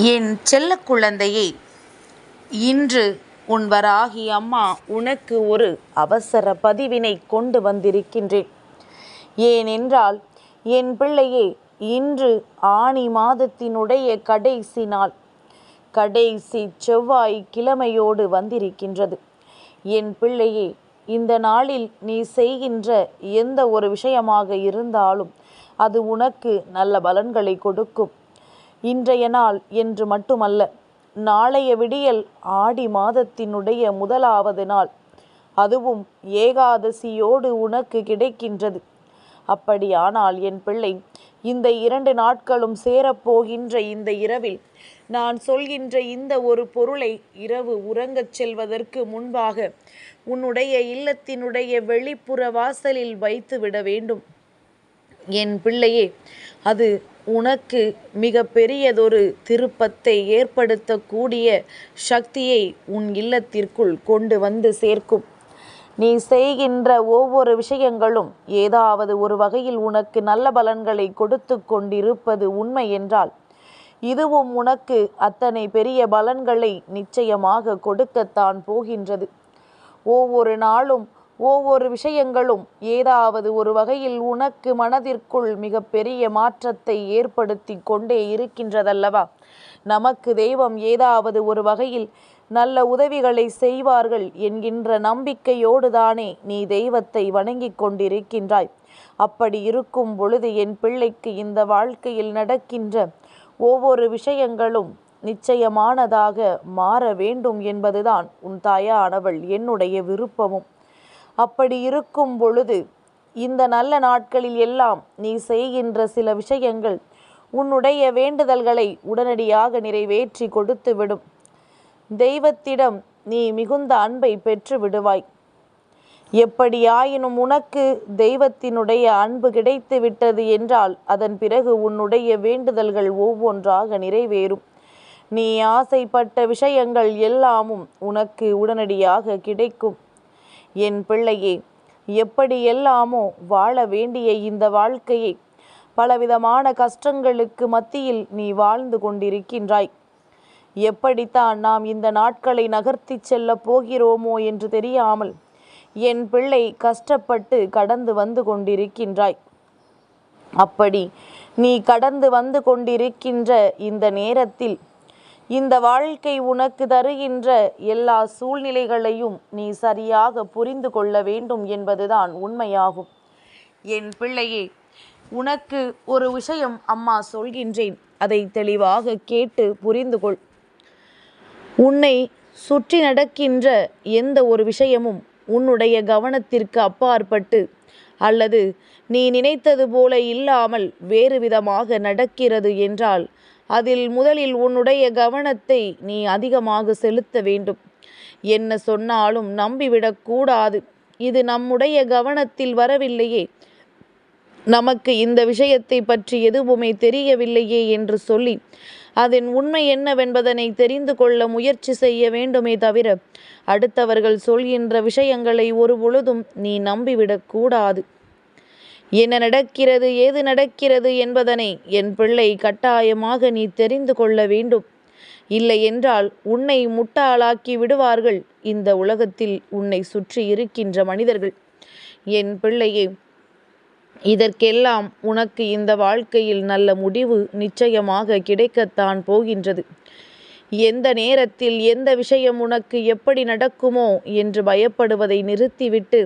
என் செல்ல குழந்தையே, இன்று உன் வராகி அம்மா உனக்கு ஒரு அவசர பதிவினை கொண்டு வந்திருக்கின்றேன். ஏனென்றால் என் பிள்ளையே, இன்று ஆனி மாதத்தினுடைய கடைசி நாள், கடைசி செவ்வாய் கிழமையோடு வந்திருக்கின்றது. என் பிள்ளையே, இந்த நாளில் நீ செய்கின்ற எந்த ஒரு விஷயமாக இருந்தாலும் அது உனக்கு நல்ல பலன்களை கொடுக்கும். இன்றைய நாள் என்று மட்டுமல்ல, நாளைய விடியல் ஆடி மாதத்தினுடைய முதலாவது நாள், அதுவும் ஏகாதசியோடு உனக்கு கிடைக்கின்றது. அப்படியானால் என் பிள்ளை, இந்த 2 நாட்களும் சேரப்போகின்ற இந்த இரவில் நான் சொல்கின்ற இந்த ஒரு பொருளை இரவு உறங்கச் செல்வதற்கு முன்பாக உன்னுடைய இல்லத்தினுடைய வெளிப்புற வாசலில் வைத்து விட வேண்டும். என் பிள்ளையே, அது உனக்கு மிக பெரியதொரு திருப்பத்தை ஏற்படுத்தக்கூடிய சக்தியை உன் இல்லத்திற்குள் கொண்டு வந்து சேர்க்கும். நீ செய்கின்ற ஒவ்வொரு விஷயங்களும் ஏதாவது ஒரு வகையில் உனக்கு நல்ல பலன்களை கொடுத்து கொண்டிருப்பது உண்மை என்றால், இதுவும் உனக்கு அத்தனை பெரிய பலன்களை நிச்சயமாக கொடுக்கத்தான் போகின்றது. ஒவ்வொரு நாளும் ஒவ்வொரு விஷயங்களும் ஏதாவது ஒரு வகையில் உனக்கு மனதிற்குள் மிக பெரிய மாற்றத்தை ஏற்படுத்தி கொண்டே இருக்கின்றதல்லவா? நமக்கு தெய்வம் ஏதாவது ஒரு வகையில் நல்ல உதவிகளை செய்வார்கள் என்கின்ற நம்பிக்கையோடு தானே நீ தெய்வத்தை வணங்கி கொண்டிருக்கின்றாய். அப்படி இருக்கும் பொழுது என் பிள்ளைக்கு இந்த வாழ்க்கையில் நடக்கின்ற ஒவ்வொரு விஷயங்களும் நிச்சயமானதாக மாற வேண்டும் என்பதுதான் உன் தாயானவள் என்னுடைய விருப்பமும். அப்படி இருக்கும் பொழுது இந்த நல்ல நாட்களில் எல்லாம் நீ செய்கின்ற சில விஷயங்கள் உன்னுடைய வேண்டுதல்களை உடனடியாக நிறைவேற்றி கொடுத்து விடும். தெய்வத்திடம் நீ மிகுந்த அன்பை பெற்று விடுவாய். எப்படியாயினும் உனக்கு தெய்வத்தினுடைய அன்பு கிடைத்து விட்டது என்றால் அதன் பிறகு உன்னுடைய வேண்டுதல்கள் ஒவ்வொன்றாக நிறைவேறும். நீ ஆசைப்பட்ட விஷயங்கள் எல்லாமும் உனக்கு உடனடியாக கிடைக்கும். என் பிள்ளையே, எப்படியெல்லாமோ வாழ வேண்டிய இந்த வாழ்க்கையை பலவிதமான கஷ்டங்களுக்கு மத்தியில் நீ வாழ்ந்து கொண்டிருக்கின்றாய். எப்படித்தான் நாம் இந்த நாட்களை நகர்த்தி செல்ல போகிறோமோ என்று தெரியாமல் என் பிள்ளை கஷ்டப்பட்டு கடந்து வந்து கொண்டிருக்கின்றாய். அப்படி நீ கடந்து வந்து கொண்டிருக்கின்ற இந்த நேரத்தில் இந்த வாழ்க்கை உனக்கு தருகின்ற எல்லா சூழ்நிலைகளையும் நீ சரியாக புரிந்து கொள்ள வேண்டும் என்பதுதான் உண்மையாகும். என் பிள்ளையே, உனக்கு ஒரு விஷயம் அம்மா சொல்கின்றேன், அதை தெளிவாக கேட்டு புரிந்து கொள். உன்னை சுற்றி நடக்கின்ற எந்த ஒரு விஷயமும் உன்னுடைய கவனத்திற்கு அப்பாற்பட்டு அல்லது நீ நினைத்தது போல இல்லாமல் வேறு விதமாக நடக்கிறது என்றால் அதில் முதலில் உன்னுடைய கவனத்தை நீ அதிகமாக செலுத்த வேண்டும். என்ன சொன்னாலும் நம்பிவிடக்கூடாது. இது நம்முடைய கவனத்தில் வரவில்லையே, நமக்கு இந்த விஷயத்தை பற்றி எதுவுமே தெரியவில்லையே என்று சொல்லி அதன் உண்மை என்னவென்பதனை தெரிந்து கொள்ள முயற்சி செய்ய வேண்டுமே தவிர அடுத்தவர்கள் சொல்கின்ற விஷயங்களை ஒரு பொழுதும் நீ நம்பிவிடக்கூடாது. என்ன நடக்கிறது, ஏது நடக்கிறது என்பதனை என் பிள்ளை கட்டாயமாக நீ தெரிந்து கொள்ள வேண்டும். இல்லை என்றால் உன்னை முட்டாளாக்கி விடுவார்கள் இந்த உலகத்தில் உன்னை சுற்றி இருக்கின்ற மனிதர்கள். என் பிள்ளையே, இதற்கெல்லாம் உனக்கு இந்த வாழ்க்கையில் நல்ல முடிவு நிச்சயமாக கிடைக்கத்தான் போகின்றது. எந்த நேரத்தில் எந்த விஷயம் உனக்கு எப்படி நடக்குமோ என்று பயப்படுவதை நிறுத்திவிட்டு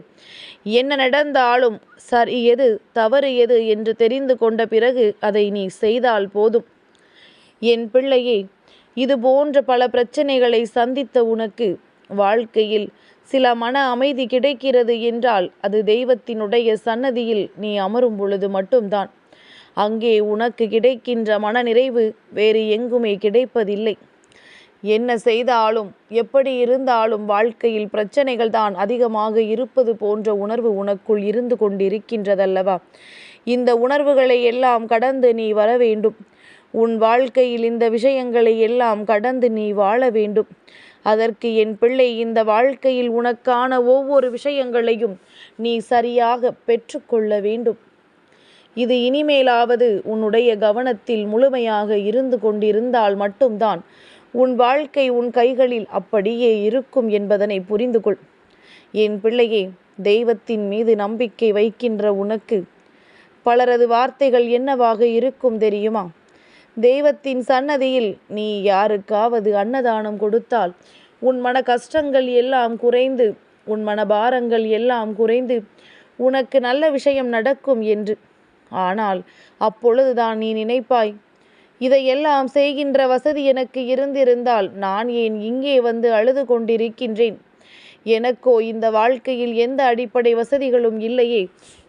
என்ன நடந்தாலும் சரி எது தவறு எது என்று தெரிந்து கொண்ட பிறகு அதை நீ செய்தால் போதும். என் பிள்ளையே, இது போன்ற பல பிரச்சனைகளை சந்தித்த உனக்கு வாழ்க்கையில் சில மன அமைதி கிடைக்கிறது என்றால் அது தெய்வத்தினுடைய சன்னதியில் நீ அமரும் பொழுது மட்டும்தான். அங்கே உனக்கு கிடைக்கின்ற மனநிறைவு வேறு எங்குமே கிடைப்பதில்லை. என்ன செய்தாலும் எப்படி இருந்தாலும் வாழ்க்கையில் பிரச்சனைகள் தான் அதிகமாக இருப்பது போன்ற உணர்வு உனக்குள் இருந்து கொண்டிருக்கின்றதல்லவா? இந்த உணர்வுகளை எல்லாம் கடந்து நீ வர வேண்டும். உன் வாழ்க்கையில் இந்த விஷயங்களை எல்லாம் கடந்து நீ வாழ வேண்டும். அதற்கு என் பிள்ளை இந்த வாழ்க்கையில் உனக்கான ஒவ்வொரு விஷயங்களையும் நீ சரியாக பெற்றுக்கொள்ள வேண்டும். இது இனிமேலாவது உன்னுடைய கவனத்தில் முழுமையாக இருந்து கொண்டிருந்தால் மட்டும்தான் உன் வாழ்க்கை உன் கைகளில் அப்படியே இருக்கும் என்பதனை புரிந்து கொள். என் பிள்ளையே, தெய்வத்தின் மீது நம்பிக்கை வைக்கின்ற உனக்கு பலரது வார்த்தைகள் என்னவாக இருக்கும் தெரியுமா? தெய்வத்தின் சன்னதியில் நீ யாருக்காவது அன்னதானம் கொடுத்தால் உன் மன கஷ்டங்கள் எல்லாம் குறைந்து, உன் மனபாரங்கள் எல்லாம் குறைந்து உனக்கு நல்ல விஷயம் நடக்கும் என்று. ஆனால் அப்பொழுதுதான் நீ நினைப்பாய், இதையெல்லாம் செய்கின்ற வசதி எனக்கு இருந்திருந்தால் நான் ஏன் இங்கே வந்து அழுது கொண்டிருக்கின்றேன்? எனக்கோ இந்த வாழ்க்கையில் எந்த அடிப்படை வசதிகளும் இல்லையே,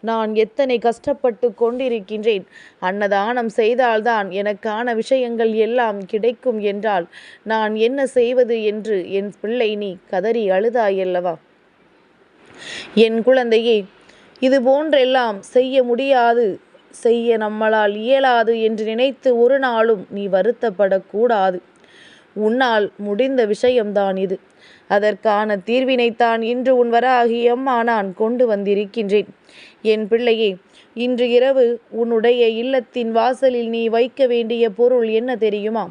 நான் எத்தனை கஷ்டப்பட்டு கொண்டிருக்கின்றேன். அன்னதானம் செய்தால்தான் எனக்கான விஷயங்கள் எல்லாம் கிடைக்கும் என்றால் நான் என்ன செய்வது என்று என் பிள்ளை நீ கதறி அழுதாயல்லவா? என் குழந்தையே, இது போன்றெல்லாம் செய்ய முடியாது, செய்ய நம்மளால் இயலாது என்று நினைத்து ஒரு நாளும் நீ வருத்தப்படக்கூடாது. உன்னால் முடிந்த விஷயம்தான் இது. அதற்கான தீர்வினைத்தான் இன்று உன் வராகி அம்மா நான் கொண்டு வந்திருக்கின்றேன். என் பிள்ளையே, இன்று இரவு உன்னுடைய இல்லத்தின் வாசலில் நீ வைக்க வேண்டிய பொருள் என்ன தெரியுமா?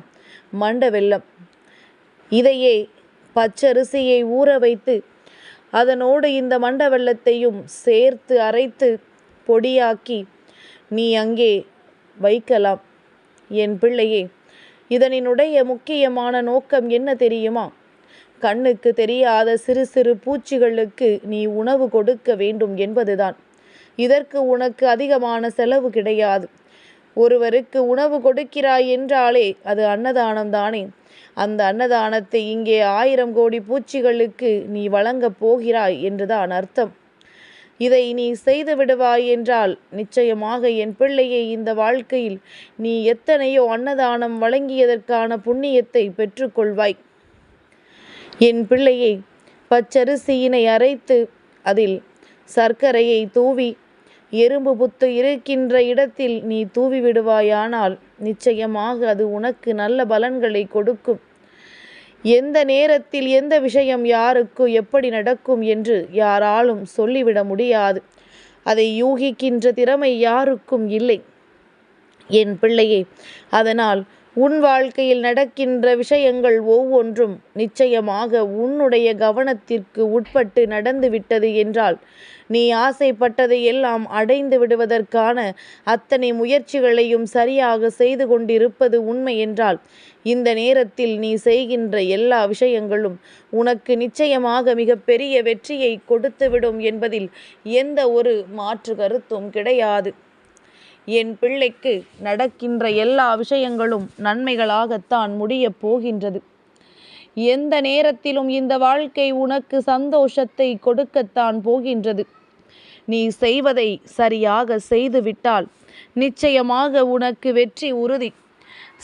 மண்ட வெல்லம். இதையே பச்சரிசியை ஊற வைத்து அதனோடு இந்த மண்ட வெல்லத்தையும் சேர்த்து அரைத்து பொடியாக்கி நீ அங்கே வைக்கலாம். என் பிள்ளையே, இதனினுடைய முக்கியமான நோக்கம் என்ன தெரியுமா? கண்ணுக்கு தெரியாத சிறு சிறு பூச்சிகளுக்கு நீ உணவு கொடுக்க வேண்டும் என்பதுதான். இதற்கு உனக்கு அதிகமான செலவு கிடையாது. ஒருவருக்கு உணவு கொடுக்கிறாய் என்றாலே அது அன்னதானம் தானே. அந்த அன்னதானத்தை இங்கே 1000 கோடி பூச்சிகளுக்கு நீ வழங்கப் போகிறாய் என்றுதான் அர்த்தம். இதை நீ செய்து விடுவாய் என்றால் நிச்சயமாக என் பிள்ளையை இந்த வாழ்க்கையில் நீ எத்தனையோ அன்னதானம் வழங்கியதற்கான புண்ணியத்தை பெற்றுக்கொள்வாய். என் பிள்ளையை, பச்சரிசியினை அரைத்து அதில் சர்க்கரையை தூவி எறும்பு புத்து இருக்கின்ற இடத்தில் நீ தூவி விடுவாயானால் நிச்சயமாக அது உனக்கு நல்ல பலன்களை கொடுக்கும். எந்த நேரத்தில் எந்த விஷயம் யாருக்கு எப்படி நடக்கும் என்று யாராலும் சொல்லிவிட முடியாது. அதை யூகிக்கின்ற திறமை யாருக்கும் இல்லை என் பிள்ளையே. அதனால் உன் வாழ்க்கையில் நடக்கின்ற விஷயங்கள் ஒவ்வொன்றும் நிச்சயமாக உன்னுடைய கவனத்திற்கு உட்பட்டு நடந்துவிட்டது என்றால் நீ ஆசைப்பட்டதை எல்லாம் அடைந்து விடுவதற்கான அத்தனை முயற்சிகளையும் சரியாக செய்து கொண்டிருப்பது உண்மை என்றால் இந்த நேரத்தில் நீ செய்கின்ற எல்லா விஷயங்களும் உனக்கு நிச்சயமாக மிகப்பெரிய வெற்றியை கொடுத்துவிடும் என்பதில் எந்த ஒரு மாற்று கருத்தும் கிடையாது. என் பிள்ளைக்கு நடக்கின்ற எல்லா விஷயங்களும் நன்மைகளாகத்தான் முடியப் போகின்றது. எந்த நேரத்திலும் இந்த வாழ்க்கை உனக்கு சந்தோஷத்தை கொடுக்கத்தான் போகின்றது. நீ செய்வதை சரியாக செய்துவிட்டால் நிச்சயமாக உனக்கு வெற்றி உறுதி.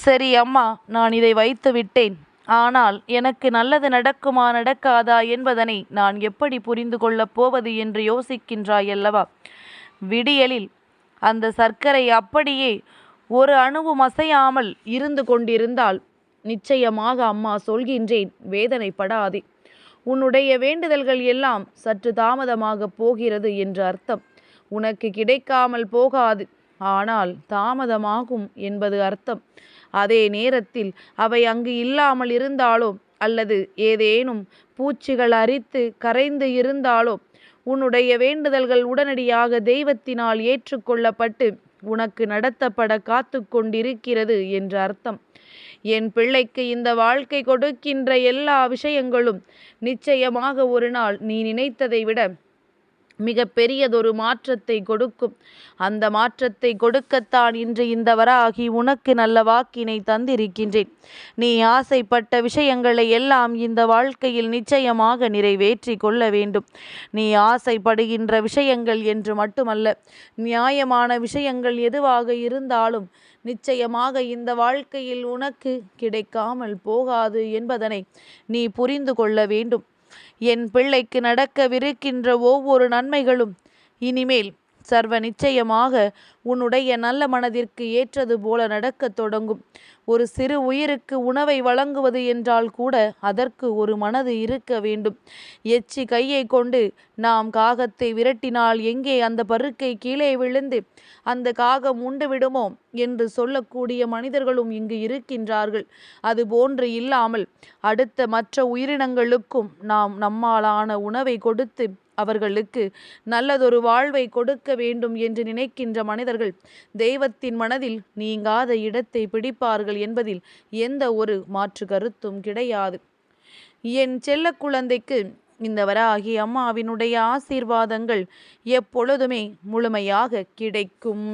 சரி அம்மா, நான் இதை வைத்து விட்டேன். ஆனால் எனக்கு நல்லது நடக்குமா நடக்காதா என்பதனை நான் எப்படி புரிந்து கொள்ளப் போவது என்று யோசிக்கின்றாயல்லவா? விடியலில் அந்த சர்க்கரை அப்படியே ஒரு அணுவும் அசையாமல் இருந்து கொண்டிருந்தால் நிச்சயமாக அம்மா சொல்கின்றேன், வேதனைப்படாதே. உன்னுடைய வேண்டுதல்கள் எல்லாம் சற்று தாமதமாக போகிறது என்று அர்த்தம். உனக்கு கிடைக்காமல் போகாது, ஆனால் தாமதமாகும் என்பது அர்த்தம். அதே நேரத்தில் அவை அங்கு இல்லாமல் இருந்தாலோ அல்லது ஏதேனும் பூச்சிகள் அரித்து கரைந்து இருந்தாலோ உன்னுடைய வேண்டுதல்கள் உடனடியாக தெய்வத்தினால் ஏற்றுக்கொள்ளப்பட்டு உனக்கு நடத்தப்பட காத்து கொண்டிருக்கிறது என்று அர்த்தம். என் பிள்ளைக்கு இந்த வாழ்க்கை கொடுக்கின்ற எல்லா விஷயங்களும் நிச்சயமாக ஒரு நாள் நீ நினைத்ததை விட மிக பெரியதொரு மாற்றத்தை கொடுக்கும். அந்த மாற்றத்தை கொடுக்கத்தான் இன்று இந்த வராகி உனக்கு நல்ல வாக்கினை தந்திருக்கின்றேன். நீ ஆசைப்பட்ட விஷயங்களை எல்லாம் இந்த வாழ்க்கையில் நிச்சயமாக நிறைவேற்றி கொள்ள வேண்டும். நீ ஆசைப்படுகின்ற விஷயங்கள் என்று மட்டுமல்ல, நியாயமான விஷயங்கள் எதுவாக இருந்தாலும் நிச்சயமாக இந்த வாழ்க்கையில் உனக்கு கிடைக்காமல் போகாது என்பதனை நீ புரிந்து கொள்ள வேண்டும். என் பிள்ளைக்கு நடக்கவிருக்கின்ற ஒவ்வொரு நன்மைகளும் இனிமேல் சர்வ நிச்சயமாக உன்னுடைய நல்ல மனதிற்கு ஏற்றது போல நடக்கத் தொடங்கும். ஒரு சிறு உயிருக்கு உணவை வழங்குவது என்றால் கூட அதற்கு ஒரு மனது இருக்க வேண்டும். எச்சி கையை கொண்டு நாம் காகத்தை விரட்டினால் எங்கே அந்த பருக்கை கீழே விழுந்து அந்த காகம் உண்டு விடுமோ என்று சொல்லக்கூடிய மனிதர்களும் இங்கு இருக்கின்றார்கள். அதுபோன்று இல்லாமல் அடுத்த மற்ற உயிரினங்களுக்கும் நாம் நம்மாலான உணவை கொடுத்து அவர்களுக்கு நல்லதொரு வாழ்வை கொடுக்க வேண்டும் என்று நினைக்கின்ற மனிதர்கள் தெய்வத்தின் மனதில் நீங்காத இடத்தை பிடிப்பார்கள் என்பதில் எந்த ஒரு மாற்று கருத்தும் கிடையாது. என் செல்ல குழந்தைக்கு இந்த வராகி அம்மாவினுடைய ஆசீர்வாதங்கள் எப்பொழுதுமே முழுமையாக கிடைக்கும்.